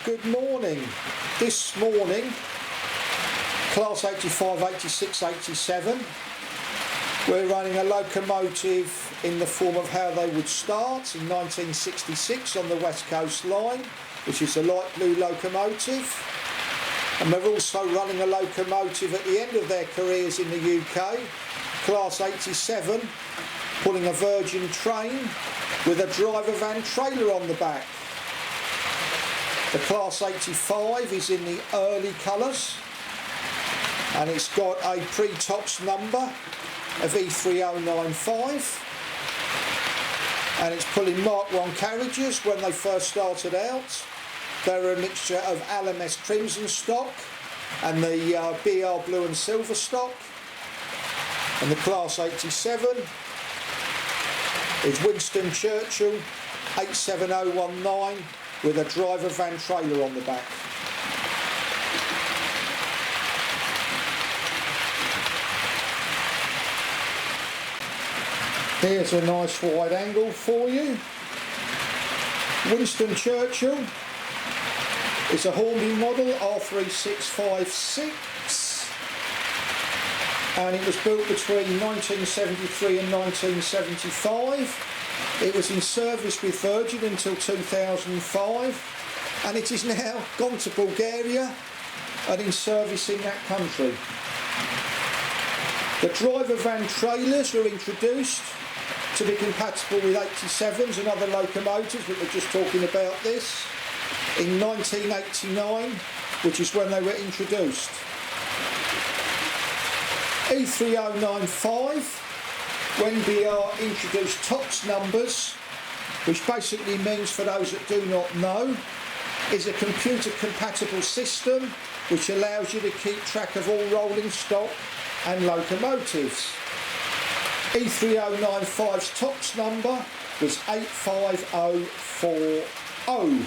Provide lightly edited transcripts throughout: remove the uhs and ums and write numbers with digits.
Good morning. This morning, Class 85, 86, 87, we're running a locomotive in the form of how they would start in 1966 on the West Coast Line, which is a light blue locomotive. And we're also running a locomotive at the end of their careers in the UK, Class 87, pulling a Virgin train with a driver van trailer on the back. The Class 85 is in the early colours and it's got a pre-tops number of E3095 and it's pulling Mark 1 carriages. When they first started out, they were a mixture of LMS Crimson stock and the BR Blue and Silver stock. And the Class 87 is Winston Churchill 87019 with a driver van trailer on the back. Here's a nice wide angle for you. Winston Churchill is a Hornby model R4397, and it was built between 1973 and 1975. It was in service with Virgin until 2005, and it is now gone to Bulgaria and in service in that country. The driver van trailers were introduced to be compatible with 87s and other locomotives, but we're just talking about this, in 1989, which is when they were introduced. E3095, when BR introduced TOPS numbers, which basically means, for those that do not know, is a computer compatible system which allows you to keep track of all rolling stock and locomotives. E3095's TOPS number was 85040.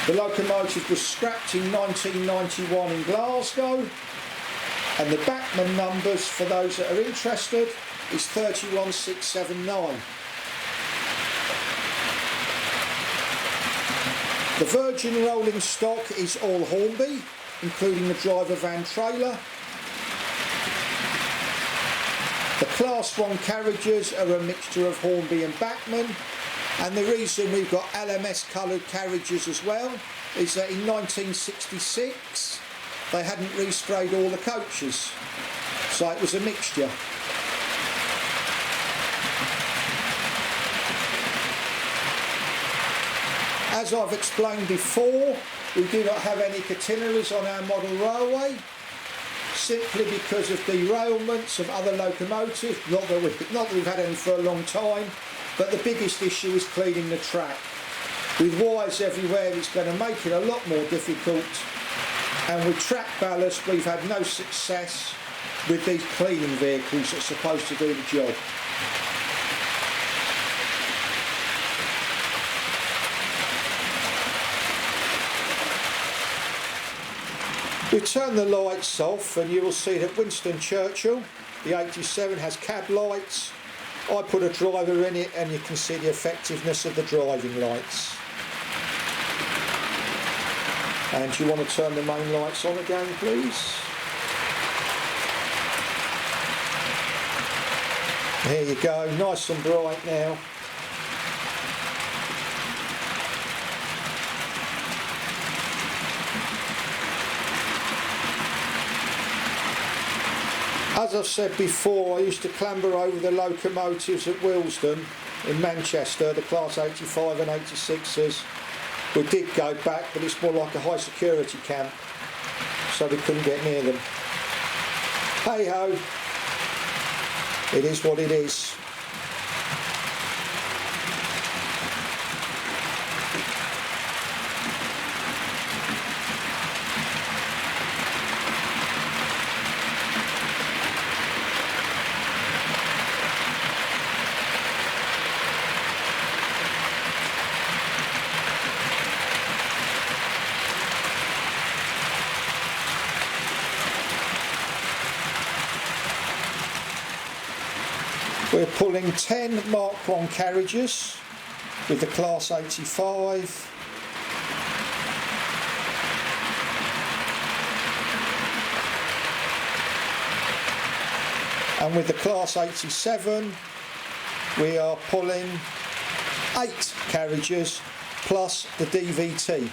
The locomotive was scrapped in 1991 in Glasgow, and the Bachmann numbers, for those that are interested, is 31679. The Virgin rolling stock is all Hornby, including the driver van trailer. The Class 1 carriages are a mixture of Hornby and Bachmann, and the reason we've got LMS coloured carriages as well is that in 1966 they hadn't resprayed all the coaches, so it was a mixture. As I've explained before, we do not have any catenaries on our model railway, simply because of derailments of other locomotives. Not that we've had any for a long time, but the biggest issue is cleaning the track. With wires everywhere, it's going to make it a lot more difficult, and with track ballast we've had no success with these cleaning vehicles that are supposed to do the job. We turn the lights off and you will see that Winston Churchill, the 87, has cab lights. I put a driver in it and you can see the effectiveness of the driving lights. And do you want to turn the main lights on again, please? There you go, nice and bright now. As I've said before, I used to clamber over the locomotives at Winston in Manchester, the Class 85 and 86s. We did go back, but it's more like a high security camp, so we couldn't get near them. Hey ho, it is what it is. We're pulling 10 Mark 1 carriages with the Class 85 And with the Class 87 we are pulling 8 carriages plus the DVT.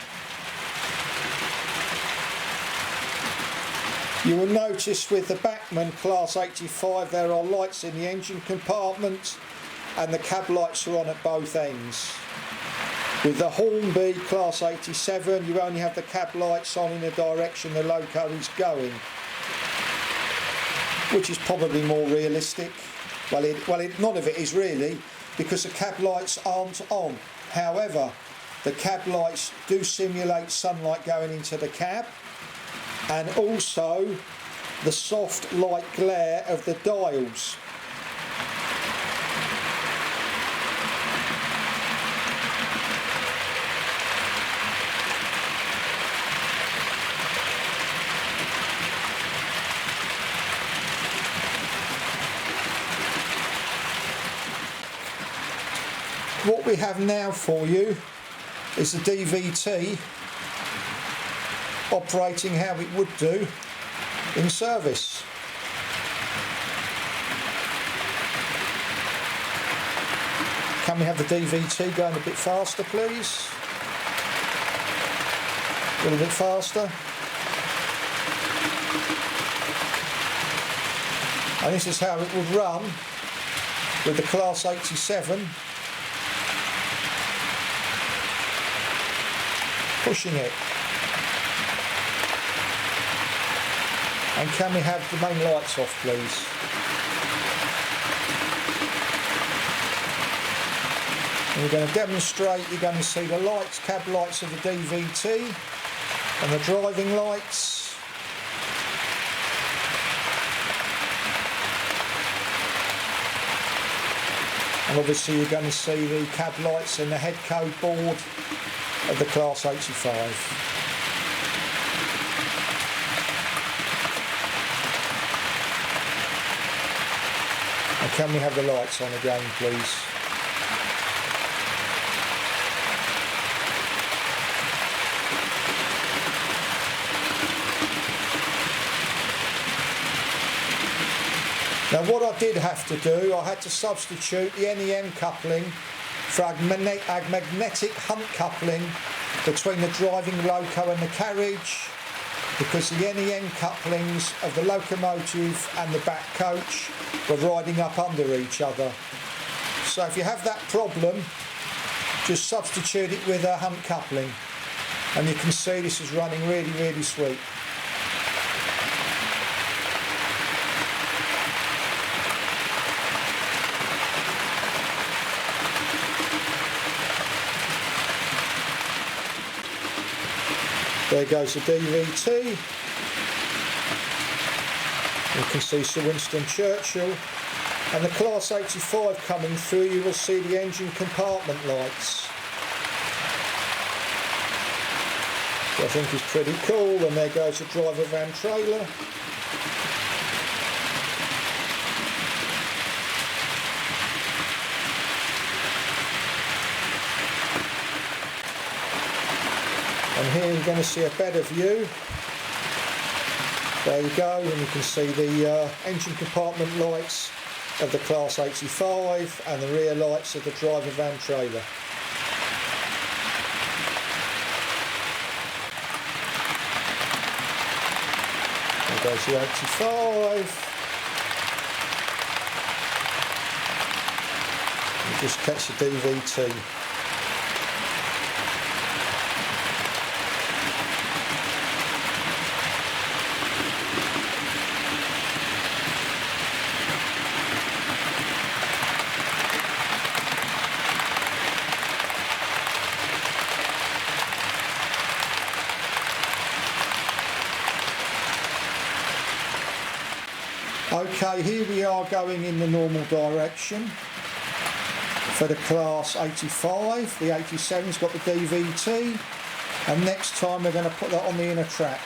You will notice with the Bachmann Class 85 there are lights in the engine compartment and the cab lights are on at both ends. With the Hornby Class 87 you only have the cab lights on in the direction the loco is going, which is probably more realistic. Well, none of it is really, because the cab lights aren't on. However, the cab lights do simulate sunlight going into the cab, and also the soft light glare of the dials. What we have now for you is the DVT operating how it would do in service. Can we have the DVT going a bit faster, please? A little bit faster. And this is how it would run with the Class 87 pushing it. And can we have the main lights off, please? And we're going to demonstrate. You're going to see the lights, cab lights of the DVT and the driving lights. And obviously you're going to see the cab lights and the head code board of the Class 85. And can we have the lights on again, please? Now what I did have to do, I had to substitute the NEM coupling for a magnetic hunt coupling between the driving loco and the carriage, because the NEM couplings of the locomotive and the back coach were riding up under each other. So if you have that problem, just substitute it with a hunt coupling, and you can see this is running really, really sweet. There goes the DVT. You can see Sir Winston Churchill, and the Class 85 coming through. You will see the engine compartment lights, which I think is pretty cool. And there goes the driver van trailer. And here you're going to see a better view. There you go, and you can see the engine compartment lights of the Class 85 and the rear lights of the driver van trailer. There goes the 85. You just catch the DVT. Okay, here we are going in the normal direction for the Class 85. The 87's got the DVT, and next time we're going to put that on the inner track.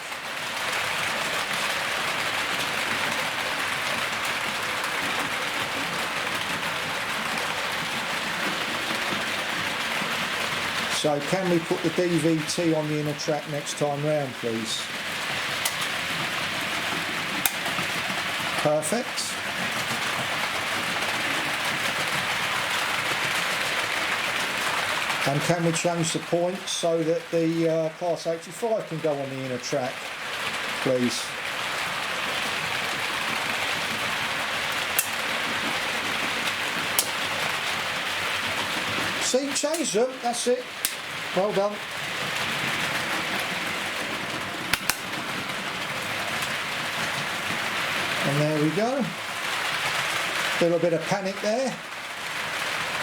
So can we put the DVT on the inner track next time round, please? Perfect. And can we change the point so that the Class 85 can go on the inner track, please? See, change them, that's it. Well done. And there we go. Little bit of panic there.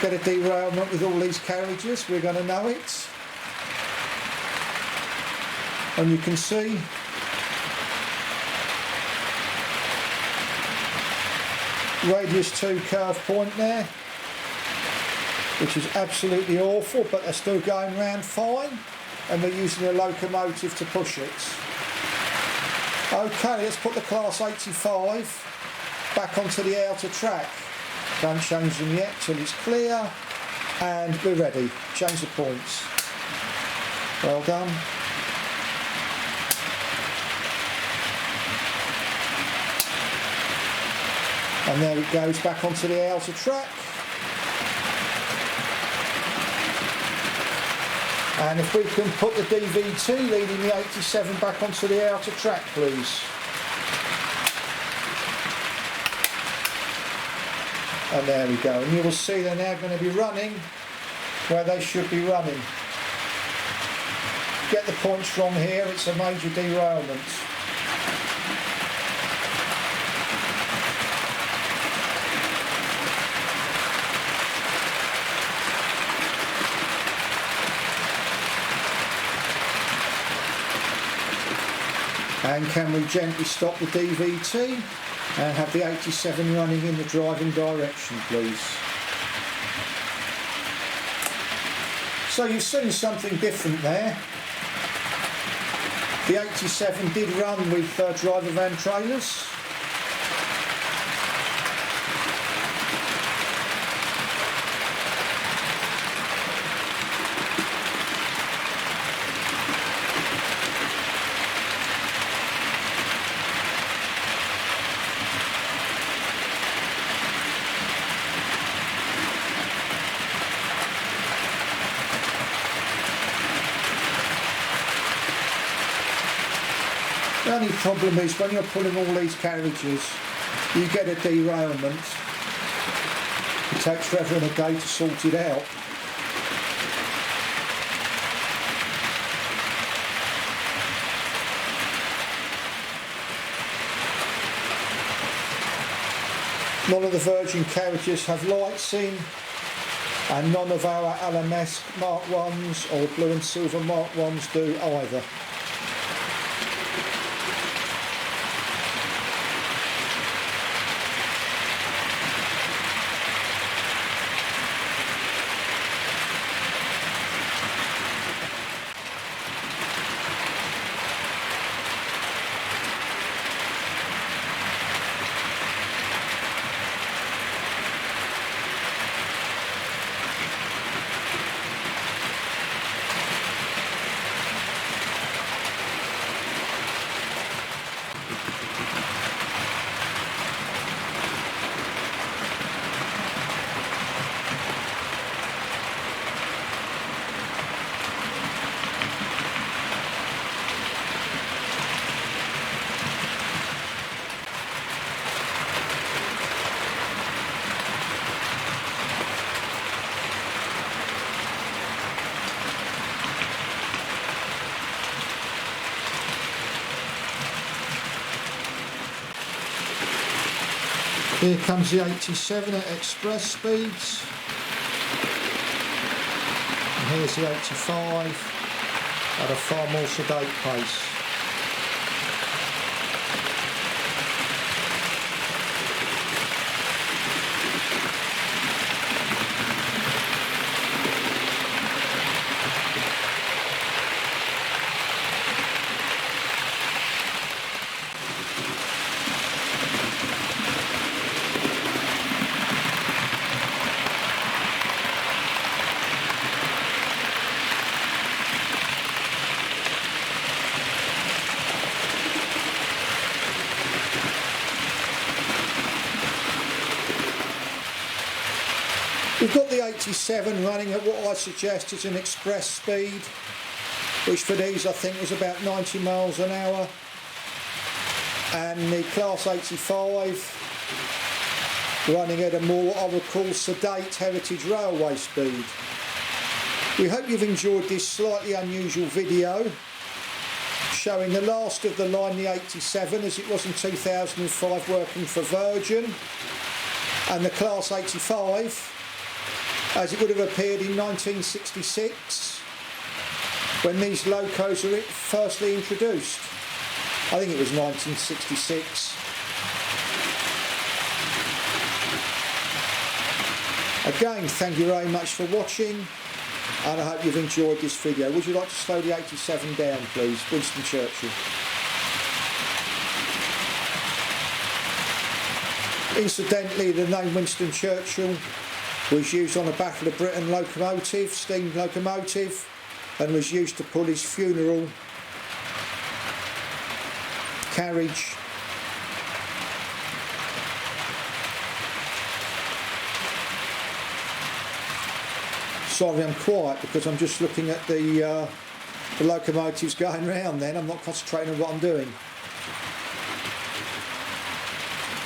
Get a derailment with all these carriages, we're going to know it. And you can see radius 2 curve point there, which is absolutely awful, but they're still going round fine, and we're using a locomotive to push it. Okay, let's put the Class 85 back onto the outer track. Don't change them yet till it's clear, and we're ready. Change the points. Well done. And there it goes back onto the outer track. And if we can put the DVT leading the 87 back onto the outer track, please. And there we go, and you will see they're now going to be running where they should be running. Get the points wrong here, it's a major derailment. And can we gently stop the DVT and have the 87 running in the driving direction, please? So you've seen something different there. The 87 did run with driver van trailers. The only problem is when you're pulling all these carriages, you get a derailment. It takes forever and a day to sort it out. None of the Virgin carriages have lights in, and none of our LMS Mark 1s or blue and silver Mark 1s do either. Here comes the 87 at express speeds, and here's the 85 at a far more sedate pace. We've got the 87 running at what I suggest is an express speed, which for these I think was about 90 miles an hour, and the Class 85 running at a more what I would call sedate heritage railway speed. We hope you've enjoyed this slightly unusual video showing the last of the line, the 87, as it was in 2005 working for Virgin, and the Class 85 as it would have appeared in 1966 when these locos were firstly introduced. I think it was 1966. Again, thank you very much for watching, and I hope you've enjoyed this video. Would you like to slow the 87 down, please? Winston Churchill. Incidentally, the name Winston Churchill was used on a Battle of Britain locomotive, steam locomotive, and was used to pull his funeral carriage. Sorry, I'm quiet because I'm just looking at the locomotives going round then. I'm not concentrating on what I'm doing.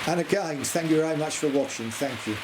And again, thank you very much for watching. Thank you.